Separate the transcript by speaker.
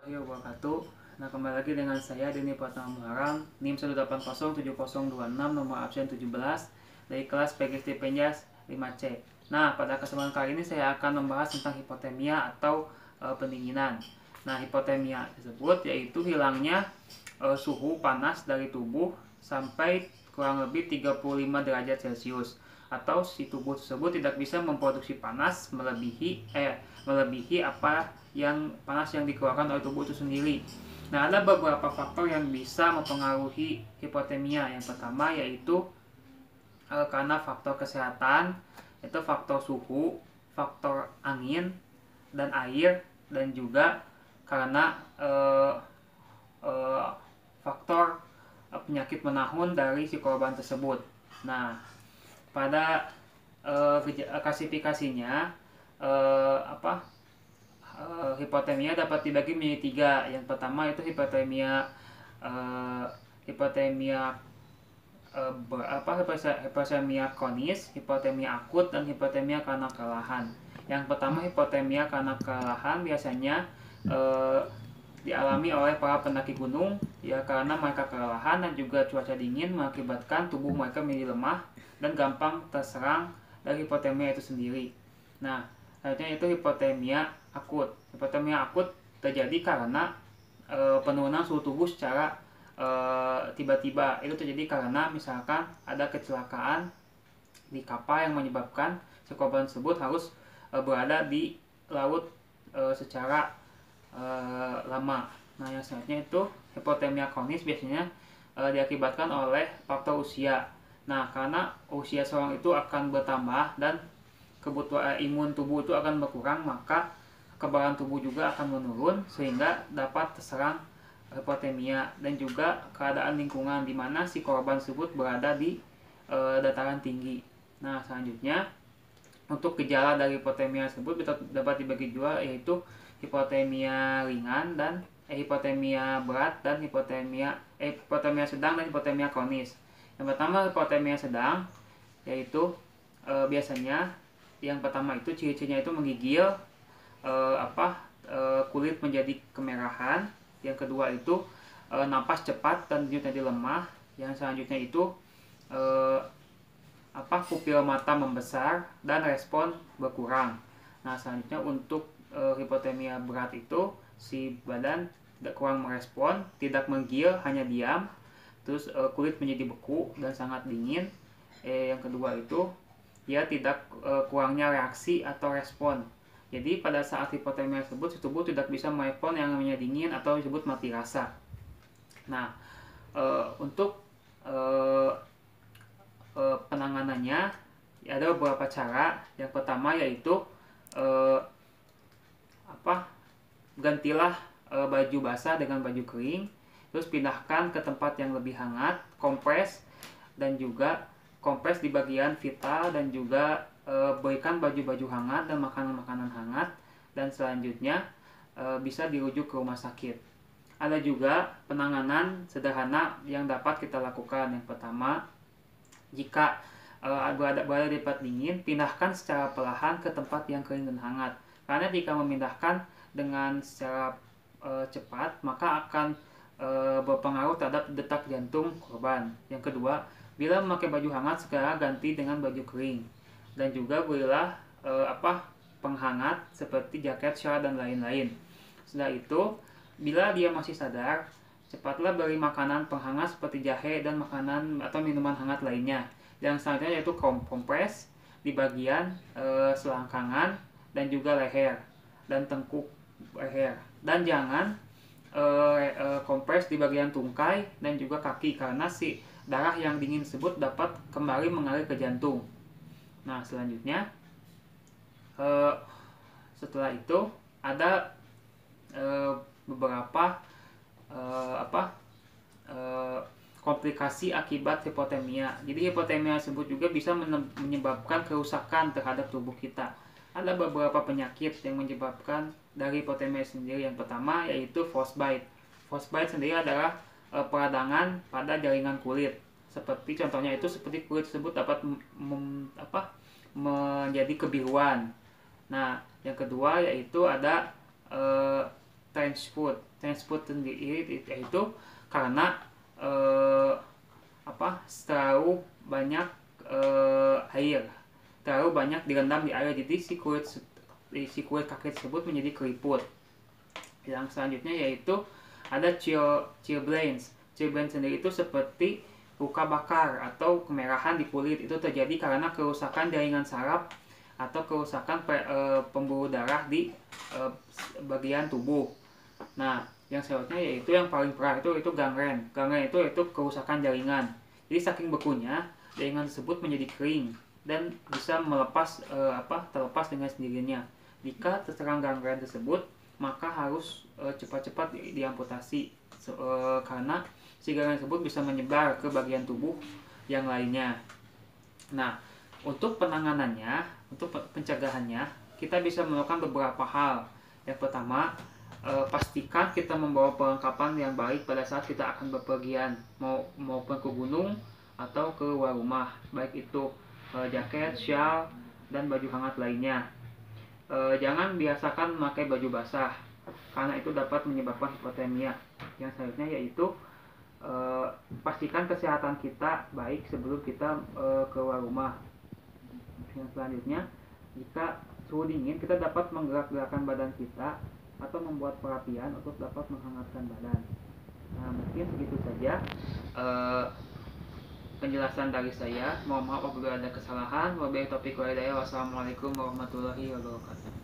Speaker 1: Wabarakatuh. Nah, kembali lagi dengan saya Denny Pratama Muharram, NIM 1807026, nomor absen 17 dari kelas PGSD Penjas 5C. Nah, pada kesempatan kali ini saya akan membahas tentang hipotermia atau pendinginan. Nah, hipotermia tersebut yaitu hilangnya suhu panas dari tubuh sampai kurang lebih 35 derajat Celcius, atau si tubuh tersebut tidak bisa memproduksi panas melebihi apa yang panas yang dikeluarkan oleh tubuh itu sendiri. Nah, ada beberapa faktor yang bisa mempengaruhi hipotermia. Yang pertama yaitu karena faktor kesehatan, itu faktor suhu, faktor angin dan air, dan juga karena faktor penyakit menahun dari si korban tersebut. Nah, pada klasifikasinya hipotermia dapat dibagi menjadi tiga. Yang pertama itu hipotermia hipotermia kronis, hipotermia akut, dan hipotermia karena kelelahan. Yang pertama, hipotermia karena kelelahan biasanya dialami oleh para pendaki gunung ya, karena mereka kelelahan dan juga cuaca dingin mengakibatkan tubuh mereka menjadi lemah dan gampang terserang dari hipotermia itu sendiri. Nah, selanjutnya itu hipotermia akut. Hipotermia akut terjadi karena penurunan suhu tubuh secara tiba-tiba. Itu terjadi karena misalkan ada kecelakaan di kapal yang menyebabkan si korban tersebut harus berada di laut secara lama. Nah, yang selanjutnya itu hipotermia kronis biasanya diakibatkan oleh faktor usia. Nah, karena usia seorang itu akan bertambah dan kebutuhan imun tubuh itu akan berkurang, maka kekebalan tubuh juga akan menurun sehingga dapat terserang hipotermia. Dan juga keadaan lingkungan di mana si korban tersebut berada di dataran tinggi. Nah, selanjutnya untuk gejala dari hipotermia tersebut dapat dibagi dua, yaitu hipotermia ringan dan hipotermia berat, dan hipotermia sedang dan hipotermia kronis. Yang pertama, hipotermia sedang, yaitu biasanya yang pertama itu ciri-cirinya itu menggigil, kulit menjadi kemerahan. Yang kedua itu napas cepat dan jadi lemah. Yang selanjutnya itu pupil mata membesar dan respon berkurang. Nah, selanjutnya untuk hipotermia berat itu si badan kurang merespon, tidak menggigil, hanya diam. Terus kulit menjadi beku dan sangat dingin. Yang kedua itu ya tidak kurangnya reaksi atau respon. Jadi pada saat hipotermia tersebut, tubuh tidak bisa merespon yang namanya dingin atau disebut mati rasa. Nah, untuk penanganannya ada beberapa cara. Yang pertama yaitu gantilah baju basah dengan baju kering, terus pindahkan ke tempat yang lebih hangat, kompres di bagian vital, dan juga berikan baju-baju hangat dan makanan-makanan hangat. Dan selanjutnya bisa dirujuk ke rumah sakit. Ada juga penanganan sederhana yang dapat kita lakukan. Yang pertama, jika berada di tempat dingin, pindahkan secara perlahan ke tempat yang kering dan hangat. Karena jika memindahkan dengan secara cepat, maka akan berpengaruh terhadap detak jantung korban. Yang kedua, bila memakai baju hangat, segera ganti dengan baju kering. Dan juga berilah penghangat seperti jaket, shawl, dan lain-lain. Setelah itu, bila dia masih sadar, cepatlah beri makanan penghangat seperti jahe dan makanan atau minuman hangat lainnya. Yang selanjutnya yaitu kompres di bagian selangkangan dan juga leher dan tengkuk leher. Dan jangan kompres di bagian tungkai dan juga kaki, karena si darah yang dingin tersebut dapat kembali mengalir ke jantung. Nah, selanjutnya setelah itu ada beberapa komplikasi akibat hipotermia. Jadi hipotermia tersebut juga bisa menyebabkan kerusakan terhadap tubuh kita. Ada beberapa penyakit yang menyebabkan dari hipotermia sendiri. Yang pertama yaitu frostbite. Frostbite sendiri adalah peradangan pada jaringan kulit. Contohnya itu seperti kulit tersebut dapat menjadi kebiruan. Nah, yang kedua yaitu ada Transport sendiri itu karena terlalu banyak air, terlalu banyak direndam di air, jadi si kulit kaki tersebut menjadi keriput. Yang selanjutnya yaitu ada chilblains. Chilblains sendiri itu seperti luka bakar atau kemerahan di kulit, itu terjadi karena kerusakan jaringan saraf atau kerusakan pembuluh darah di bagian tubuh. Nah, yang selanjutnya yaitu yang paling parah itu gangren. Gangren itu kerusakan jaringan. Jadi saking bekunya, jaringan tersebut menjadi kering dan bisa terlepas dengan sendirinya. Jika terserang gangren tersebut, maka harus cepat-cepat diamputasi karena si gangren tersebut bisa menyebar ke bagian tubuh yang lainnya. Nah, untuk penanganannya, untuk pencegahannya, kita bisa melakukan beberapa hal. Yang pertama, pastikan kita membawa perlengkapan yang baik pada saat kita akan bepergian, maupun ke gunung atau ke luar rumah, baik itu jaket, shawl, dan baju hangat lainnya. Jangan biasakan memakai baju basah karena itu dapat menyebabkan hipotermia. Yang selanjutnya yaitu pastikan kesehatan kita baik sebelum kita keluar rumah. Yang selanjutnya, jika suhu dingin, kita dapat menggerak-gerakkan badan kita atau membuat perapian untuk dapat menghangatkan badan. Nah, mungkin segitu saja penjelasan dari saya. Mohon maaf apabila ada kesalahan. Wabillahi taufiq wal hidayah. Wassalamualaikum warahmatullahi wabarakatuh.